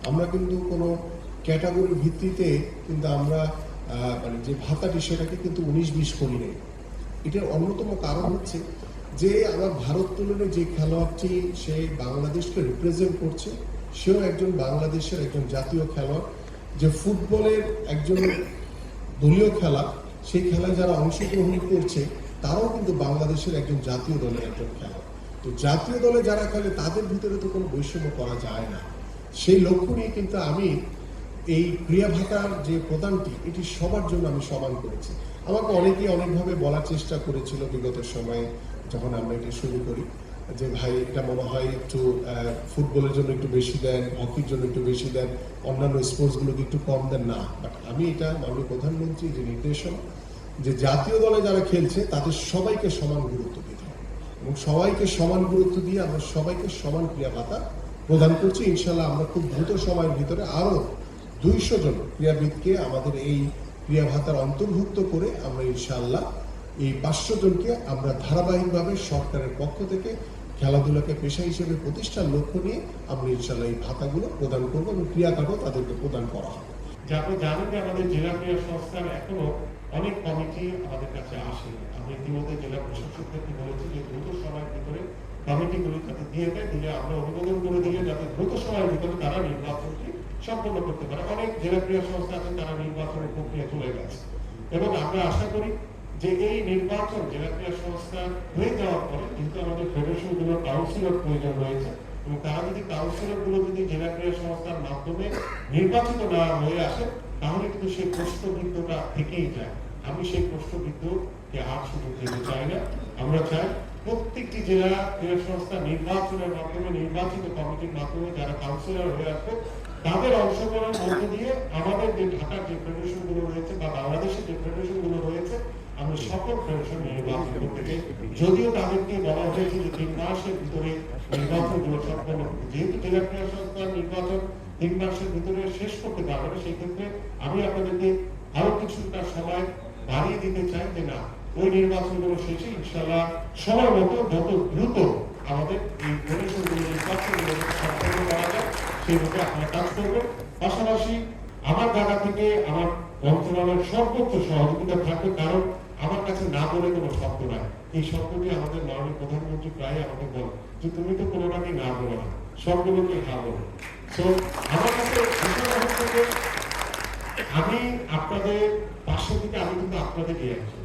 আমরা কিন্তু কোনো ক্যাটাগরির ভিত্তিতে কিন্তু আমরা মানে যে ভাতাটি সেটাকে কিন্তু 19-20 করি নেই। এটার অন্যতম কারণ হচ্ছে যে আমার ভারোত্তোলনে যে খেলোয়াড়টি সে বাংলাদেশকে রিপ্রেজেন্ট করছে, সেও একজন বাংলাদেশের একজন জাতীয় খেলোয়াড়। যে ফুটবলের একজন দলীয় খেলা, সেই খেলায় যারা অংশগ্রহণ করছে তারাও কিন্তু বাংলাদেশের একজন জাতীয় দলের একজন খেলোয়াড়। তো জাতীয় দলে যারা খেলে তাদের ভিতরে তো কোনো বৈষম্য করা যায় না। সেই লক্ষ্য নিয়ে কিন্তু আমি এই ক্রিয়া ভাতার যে প্রদানটি এটি সবার জন্য আমি সমান করেছি। আমাকে অনেকেই অনেকভাবে বলার চেষ্টা করেছিল বিগত সময়ে যখন আমরা এটা শুরু করি, যে ভাই এটা মনে হয় একটু ফুটবলের জন্য একটু বেশি দেন, হকির জন্য একটু বেশি দেন, অন্যান্য স্পোর্টসগুলোকে একটু কম দেন। না, বাট আমি এটা মাননীয় প্রধানমন্ত্রী যে নির্দেশনা যে জাতীয় দলে যারা খেলছে তাদের সবাইকে সমান গুরুত্ব দিতে হবে এবং সবাইকে সমান গুরুত্ব দিয়ে আমরা সবাইকে সমান ক্রিয়া ভাতা প্রদান করছি। ইনশাল্লাহ আমরা খুব দ্রুত সময়ের ভিতরে আরো 200 জন ক্রীড়াবিদকে আমাদের এই ক্রিয়া ভাতার অন্তর্ভুক্ত করে আমরা ইনশাআল্লাহ এই 500 জনকে আমরা ধারাবাহিকভাবে সরকারের পক্ষ থেকে খেলাধুলাকে পেশা হিসেবে প্রতিষ্ঠার লক্ষ্য নিয়ে আমরা ইনশাআল্লাহ এই ভাতাগুলো প্রদান করবো এবং ক্রিয়াকারও তাদেরকে প্রদান করা হবে। আপনি জানেন যে আমাদের জেলা ক্রীড়া সংস্থার এখনো অনেক কমিটি আমাদের কাছে আসে। আমি ইতিমধ্যে জেলা প্রশাসককে বলেছি যে দ্রুত সময়ের ভিতরে কমিটিগুলো যাতে দিয়ে দেয়, দিলে আমরা অনুমোদন করে দিলে যাতে দ্রুত সময়ের ভিতরে তারা নির্বাচনটি সম্পন্ন করতে পারে। অনেক জেলা ক্রীড়া সংস্থা আছে তারা নির্বাচনের প্রক্রিয়া চলে গেছে এবং আমরা আশা করি যে এই নির্বাচন জেলা ক্রীড়া সংস্থা হয়ে যাওয়ার পরে কিন্তু আমাদের ফেডারেশনগুলোর কাউন্সিলর প্রয়োজন রয়েছে এবং তারা যদি কাউন্সিলর গুলো যদি জেলা ক্রীড়া সংস্থার মাধ্যমে নির্বাচিত না হয়ে আসে তাহলে কিন্তু সেই প্রশ্নবিদ্ধটা থেকেই যায়। আমি সেই প্রশ্নবিদ্ধকে আর সুযোগ দিতে চাই না। আমরা চাই প্রত্যেকটি জেলা ক্রীড়া সংস্থা নির্বাচনের মাধ্যমে নির্বাচিত কমিটির মাধ্যমে যারা কাউন্সিলর হয়ে আসবে তাদের অংশগ্রহণের মধ্য দিয়ে আমাদের যে ঢাকার যে ফেডারেশন গুলো রয়েছে বা বাংলাদেশের যে ফেডারেশন গুলো রয়েছে আমরা সকল ফেডারেশন নির্বাচন করতে চাই। যদিও তাদেরকে বলা হয়েছে যে 3 মাসের ভিতরে নির্বাচন গুলো সম্পন্ন করতে, যেহেতু জেলা ক্রীড়া সংস্থার নির্বাচন 3 মাসের ভিতরে শেষ করতে পারবে না, সেই ক্ষেত্রে আমি আপনাদেরকে আরো কিছুটা সময় বাড়িয়ে দিতে চাই যে না, ওই নির্বাচনগুলো শেষে ইনশাআল্লাহ সময় মতো যত দ্রুত আমাদের এই ফেডারেশনগুলো নির্বাচনগুলো সম্পন্ন করা যায় সেইভাবে আপনারা কাজ করবেন। পাশাপাশি আমার জায়গা থেকে আমার মন্ত্রণালয়ের সর্বোচ্চ সহযোগিতা থাকবে, কারণ আমার কাছে না বলে কোনো শব্দ নাই। এই শব্দটি আমাদের মাননীয় প্রধানমন্ত্রী প্রায় আমাকে বলে যে তুমি তো কোনোটাকে না বলো না, সবগুলোকে হা বলো। তো আমার কাছে আমি আপনাদের পাশে থেকে আমি কিন্তু আপনাদের নিয়ে আসছি।